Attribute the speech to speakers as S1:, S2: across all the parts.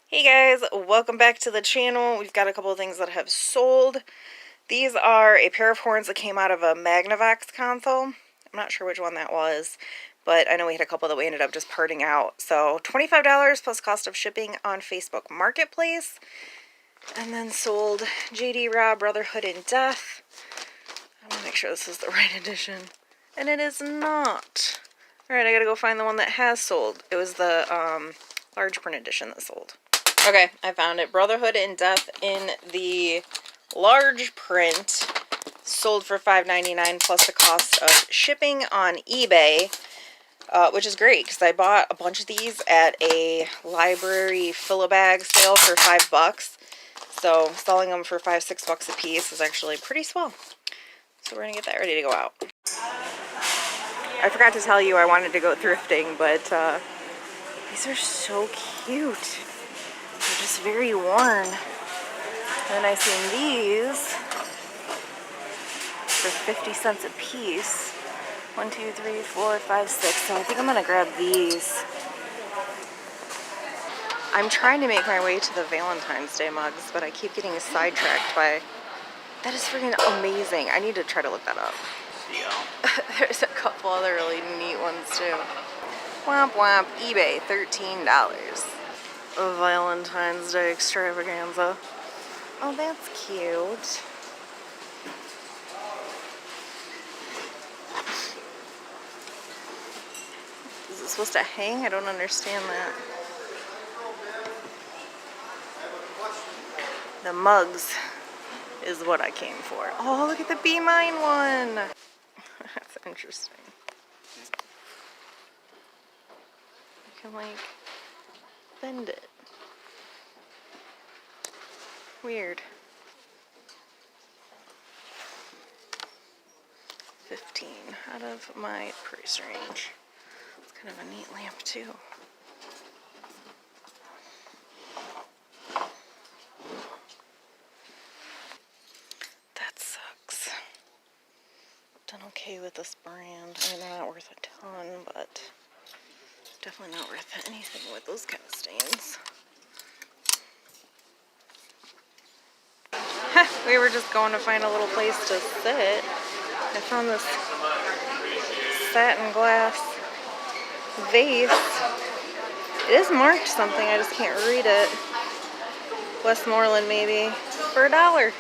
S1: Hey guys, welcome back to the channel. We've got a couple of things that have sold. These are a pair of horns that came out of a Magnavox console. I'm not sure which one that was, but I know we had a couple that we ended up just parting out. So $25 plus cost of shipping on Facebook Marketplace. And then sold JD Robb Brotherhood in Death. I want to make sure this is the right edition. And it is not. Alright, I gotta go find the one that has sold. It was the large print edition that sold. Okay, I found it. Brotherhood in Death in the large print. Sold for $5.99 plus the cost of shipping on eBay. Which is great because I bought a bunch of these at a library fill-a-bag sale for $5. So selling them for $5-6 a piece is actually pretty swell. So we're going to get that ready to go out. I forgot to tell you I wanted to go thrifting, but these are so cute. They're just very worn. And I seen these for 50 cents a piece. 1, 2, 3, 4, 5, 6. So I think I'm gonna grab these. I'm trying to make my way to the Valentine's Day mugs, but I keep getting sidetracked by... That is freaking amazing. I need to try to look that up. Yeah. There's a couple other really neat ones too. Womp womp. eBay, $13. A Valentine's Day extravaganza. Oh, that's cute. Is it supposed to hang? I don't understand that. The mugs is what I came for. Oh, look at the Be Mine one. That's interesting. You can like bend it. Weird. 15 out of my price range. It's kind of a neat lamp too. That sucks. Done okay with this brand. I mean, they're not worth a ton, but definitely not worth anything with those kind of stains. We were just going to find a little place to sit. I found this satin glass vase. It is marked something, I just can't read it. Westmoreland maybe, for $1.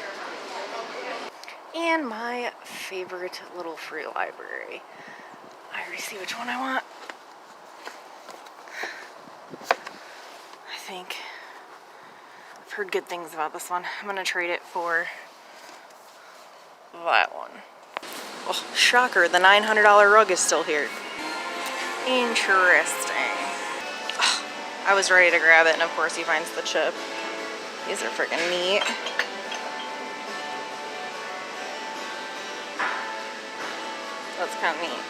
S1: And my favorite little free library. I already see which one I want. I think I've heard good things about this one. I'm gonna trade it for that one. Oh, shocker, the $900 rug is still here. Interesting. Oh, I was ready to grab it, and of course he finds the chip. These are freaking neat. That's kind of neat.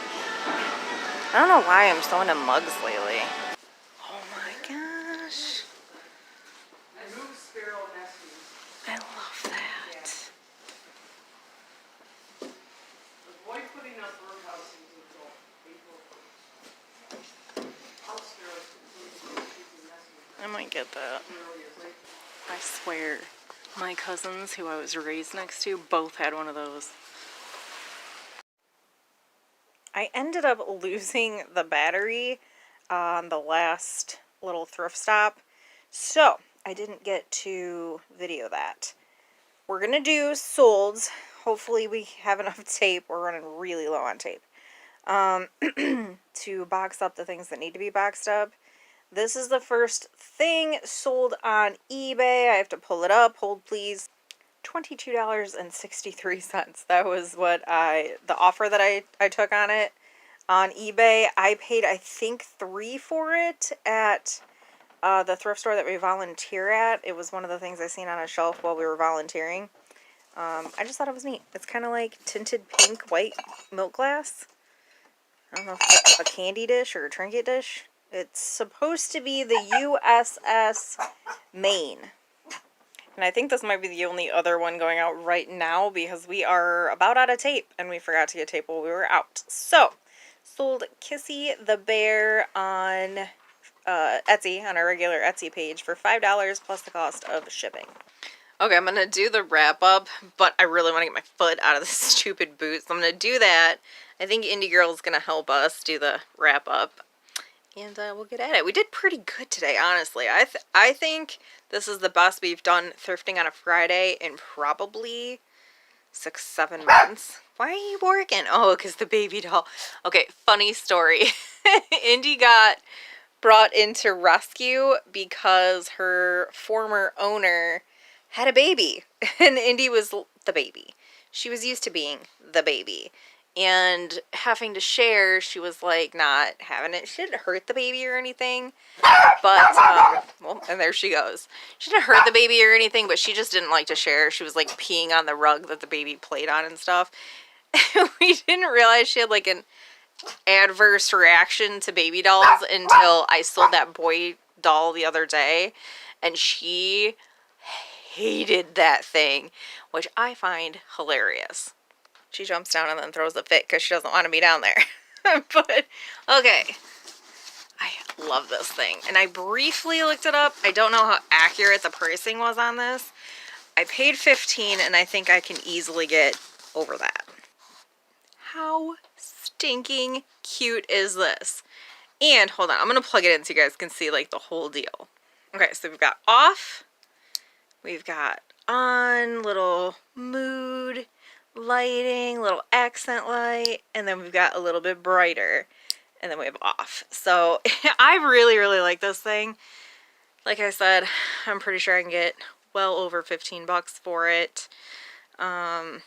S1: I don't know why I'm so into mugs lately. Oh my gosh. I love that. I might get that. I swear, my cousins who I was raised next to both had one of those. I ended up losing the battery on the last little thrift stop, so I didn't get to video that. We're gonna do solds. Hopefully we have enough tape. We're running really low on tape to box up the things that need to be boxed up. This is the first thing sold on eBay. I have to pull it up. Hold please. $22.63. That was what the offer that I took on it on eBay. I paid, I think, $3 for it at the thrift store that we volunteer at. It was one of the things I seen on a shelf while we were volunteering. I just thought it was neat. It's kind of like tinted pink white milk glass. I don't know if it's a candy dish or a trinket dish. It's supposed to be the USS Maine. And I think this might be the only other one going out right now because we are about out of tape and we forgot to get tape while we were out. So, sold Kissy the Bear on Etsy, on our regular Etsy page, for $5 plus the cost of shipping. Okay, I'm going to do the wrap up, but I really want to get my foot out of this stupid boot, so I'm going to do that. I think Indie Girl is going to help us do the wrap up, and we'll get at it. We did pretty good today, honestly. I think this is the best we've done thrifting on a Friday in probably 6-7 months. Why are you working? Oh, because the baby doll. Okay, funny story. Indy got brought into rescue because her former owner had a baby, and Indy was the baby. She was used to being the baby, and having to share, she was like not having it. She didn't hurt the baby or anything, but well, and there she goes. She didn't hurt the baby or anything, but she just didn't like to share. She was like peeing on the rug that the baby played on and stuff. We didn't realize she had like an adverse reaction to baby dolls until I sold that boy doll the other day, and she hated that thing, which I find hilarious. She jumps down and then throws a fit because she doesn't want to be down there. But okay, I love this thing, and I briefly looked it up. I don't know how accurate the pricing was on this. I paid $15, and I think I can easily get over that. How stinking cute is this? And hold on, I'm gonna plug it in so you guys can see like the whole deal. Okay, so we've got off, we've got on, little mood lighting, little accent light, and then we've got a little bit brighter, and then we have off. So I really like this thing. Like I said, I'm pretty sure I can get well over 15 bucks for it. I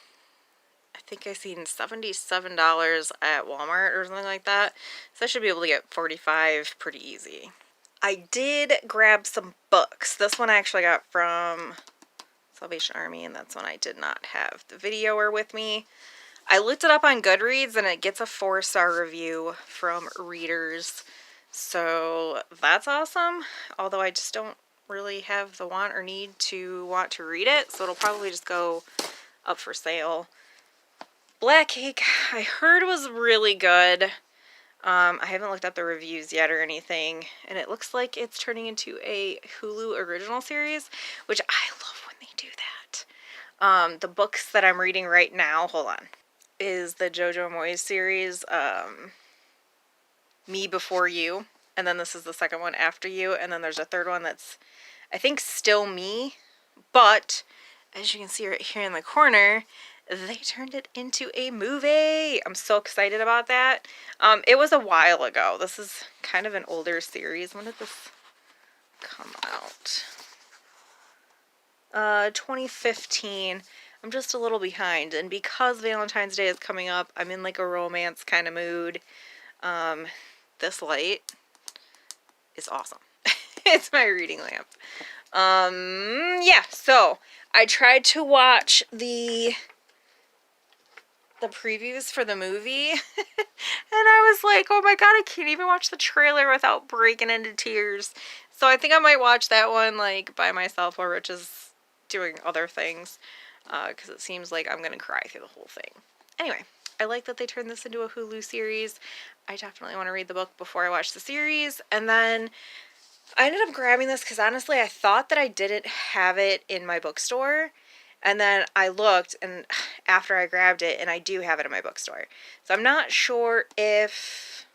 S1: think I seen $77 at Walmart or something like that. So I should be able to get 45 pretty easy. I did grab some books. This one I actually got from Salvation Army, and that's one I did not have the videoer with me. I looked it up on Goodreads, and it gets a 4-star review from readers. So that's awesome. Although I just don't really have the want or need to want to read it. So it'll probably just go up for sale. Black Cake, I heard was really good. I haven't looked up the reviews yet or anything, and it looks like it's turning into a Hulu original series, which I love when they do that. The books that I'm reading right now, hold on, is the JoJo Moyes series, Me Before You, and then this is the second one, After You, and then there's a third one that's, I think, still me, but as you can see right here in the corner, they turned it into a movie. I'm so excited about that. It was a while ago. This is kind of an older series. When did this come out? 2015. I'm just a little behind. And because Valentine's Day is coming up, I'm in like a romance kind of mood. This light is awesome. It's my reading lamp. Yeah, so I tried to watch the previews for the movie, and I was like, oh my god, I can't even watch the trailer without breaking into tears. So I think I might watch that one like by myself while Rich is doing other things, because it seems like I'm gonna cry through the whole thing. Anyway, I like that they turned this into a Hulu series. I definitely want to read the book before I watch the series. And then I ended up grabbing this because honestly I thought that I didn't have it in my bookstore. And then I looked, and after I grabbed it, and I do have it in my bookstore. So I'm not sure if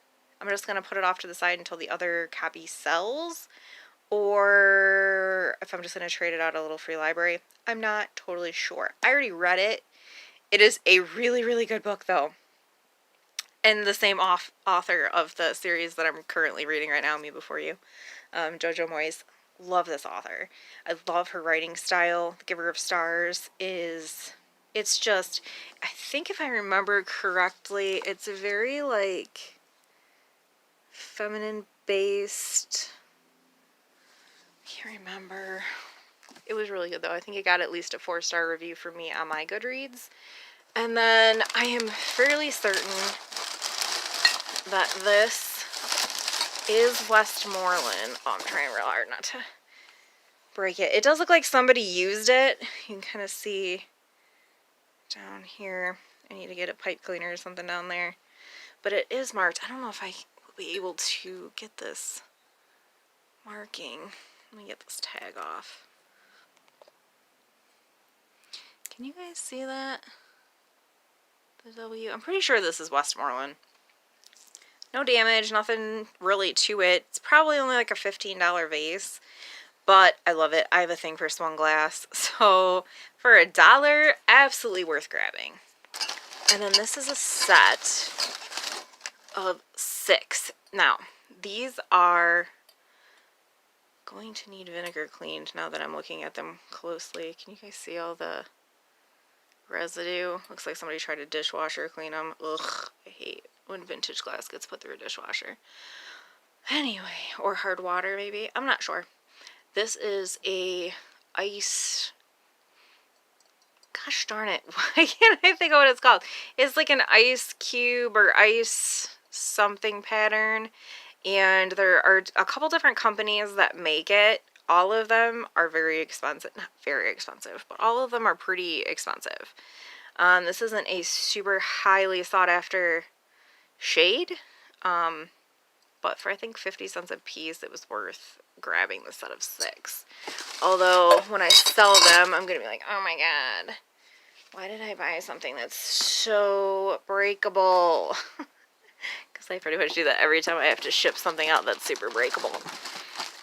S1: I'm just going to put it off to the side until the other copy sells, or if I'm just going to trade it out a little free library. I'm not totally sure. I already read it. It is a really good book, though. And the same author of the series that I'm currently reading right now, Me Before You, JoJo Moyes. Love this author. I love her writing style. The Giver of Stars it's just, I think if I remember correctly, it's a very like feminine based. I can't remember. It was really good though. I think it got at least a 4-star review for me on my Goodreads. And then I am fairly certain that this is Westmoreland. Oh, I'm trying real hard not to break it. It does look like somebody used it. You can kind of see down here. I need to get a pipe cleaner or something down there. But it is marked. I don't know if I will be able to get this marking. Let me get this tag off. Can you guys see that? The W. I'm pretty sure this is Westmoreland. No damage, nothing really to it. It's probably only like a $15 vase, but I love it. I have a thing for swung glass, so for $1, absolutely worth grabbing. And then this is a set of 6. Now, these are going to need vinegar cleaned now that I'm looking at them closely. Can you guys see all the residue? Looks like somebody tried to dishwasher clean them. Ugh, I hate when vintage glass gets put through a dishwasher. Anyway, or hard water maybe. I'm not sure. This is a ice... Gosh darn it. Why can't I think of what it's called? It's like an ice cube or ice something pattern. And there are a couple different companies that make it. All of them are very expensive. Not very expensive, but all of them are pretty expensive. This isn't a super highly sought after shade. But for I think 50 cents a piece, it was worth grabbing the set of 6. Although when I sell them, I'm going to be like, oh my god, why did I buy something that's so breakable? Because I pretty much do that every time I have to ship something out that's super breakable.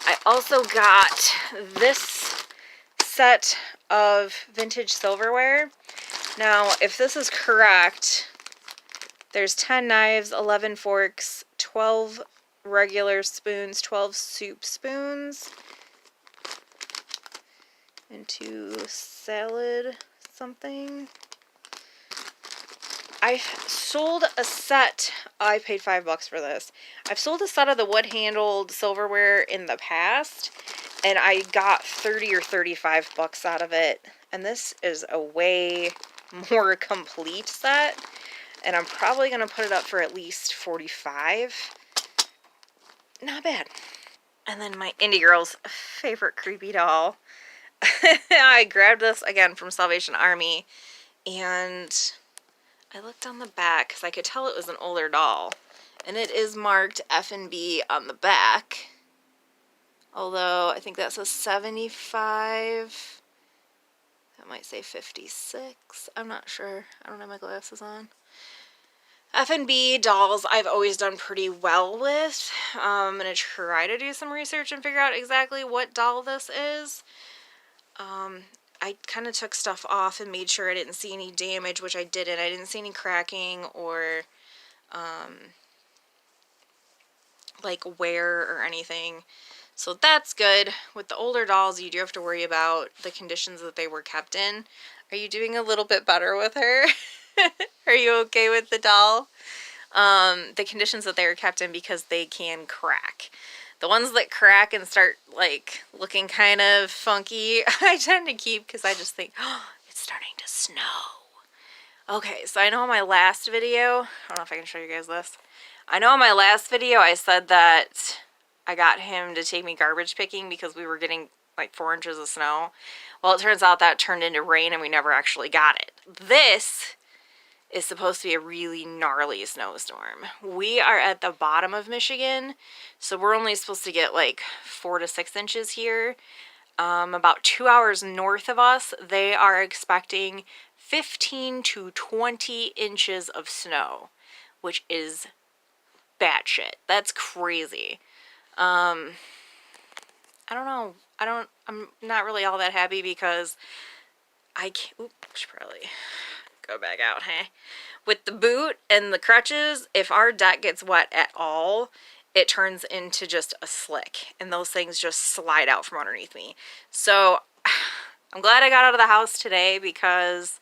S1: I also got this set of vintage silverware. Now, if this is correct, there's 10 knives, 11 forks, 12 regular spoons, 12 soup spoons, and 2 salad something. I sold a set. I paid $5 for this. I've sold a set of the wood-handled silverware in the past, and I got 30 or $35 out of it. And this is a way more complete set, and I'm probably going to put it up for at least $45. Not bad. And then my indie girl's favorite creepy doll. I grabbed this again from Salvation Army, and I looked on the back because I could tell it was an older doll, and it is marked F&B on the back, although I think that says 75. That might say 56. I'm not sure. I don't have my glasses on. F&B dolls I've always done pretty well with. I'm going to try to do some research and figure out exactly what doll this is. I kind of took stuff off and made sure I didn't see any damage, which I didn't. I didn't see any cracking or like wear or anything. So that's good. With the older dolls, you do have to worry about the conditions that they were kept in. Are you doing a little bit better with her? Are you okay with the doll? The conditions that they were kept in, because they can crack. The ones that crack and start like looking kind of funky, I tend to keep because I just think, oh, it's starting to snow. Okay, so I know in my last video, I don't know if I can show you guys this. I know in my last video I said that I got him to take me garbage picking because we were getting like 4 inches of snow. Well, it turns out that turned into rain and we never actually got it. This is supposed to be a really gnarly snowstorm. We are at the bottom of Michigan, so we're only supposed to get like 4 to 6 inches here. About 2 hours north of us, they are expecting 15 to 20 inches of snow, which is batshit. That's crazy. I don't know. I'm not really all that happy because I can't, oops, should probably go back out, hey? With the boot and the crutches, if our deck gets wet at all, it turns into just a slick, and those things just slide out from underneath me. So I'm glad I got out of the house today, because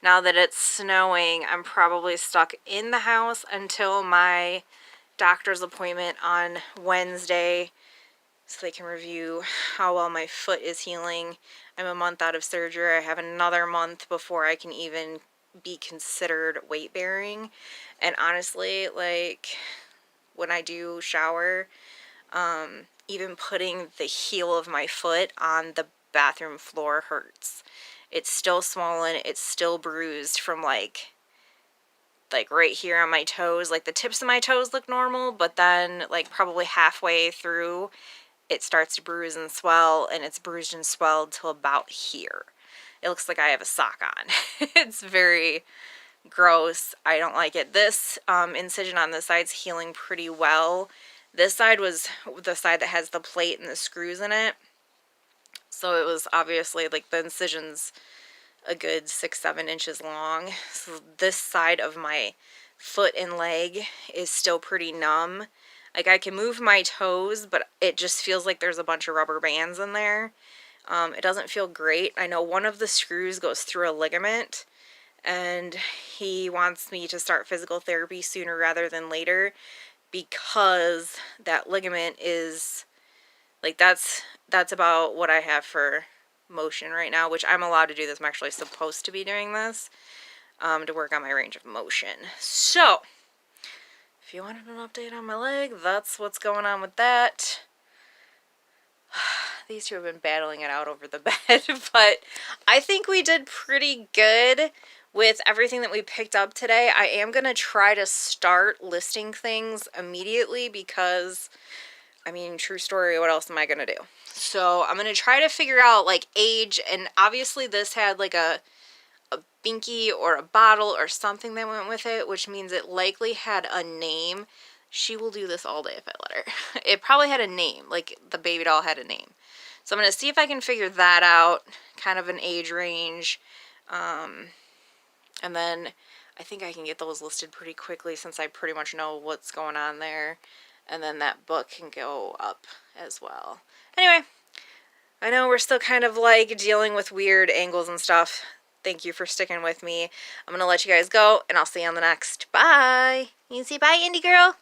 S1: now that it's snowing, I'm probably stuck in the house until my doctor's appointment on Wednesday, so they can review how well my foot is healing. I'm a month out of surgery. I have another month before I can even be considered weight bearing. And honestly, like when I do shower, even putting the heel of my foot on the bathroom floor hurts. It's still swollen, it's still bruised from like right here on my toes. Like the tips of my toes look normal, but then like probably halfway through it starts to bruise and swell, and it's bruised and swelled till about here. It looks like I have a sock on. It's very gross. I don't like it. This incision on this side's healing pretty well. This side was the side that has the plate and the screws in it. So it was obviously like the incision's a good 6-7 inches long. So this side of my foot and leg is still pretty numb. Like I can move my toes, but it just feels like there's a bunch of rubber bands in there. It doesn't feel great. I know one of the screws goes through a ligament, and he wants me to start physical therapy sooner rather than later because that ligament is like that's about what I have for motion right now, which I'm allowed to do this. I'm actually supposed to be doing this to work on my range of motion. So if you wanted an update on my leg, that's what's going on with that. These two have been battling it out over the bed, but I think we did pretty good with everything that we picked up today. I am going to try to start listing things immediately because, I mean, true story, what else am I going to do? So I'm going to try to figure out, like, age, and obviously this had, like, a binky or a bottle or something that went with it, which means it likely had a name. She will do this all day if I let her. It probably had a name, like the baby doll had a name. So I'm going to see if I can figure that out, kind of an age range. And then I think I can get those listed pretty quickly since I pretty much know what's going on there. And then that book can go up as well. Anyway, I know we're still kind of like dealing with weird angles and stuff. Thank you for sticking with me. I'm going to let you guys go, and I'll see you on the next. Bye. You can say bye, Indie Girl.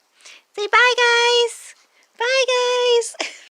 S1: Say bye, guys. Bye, guys.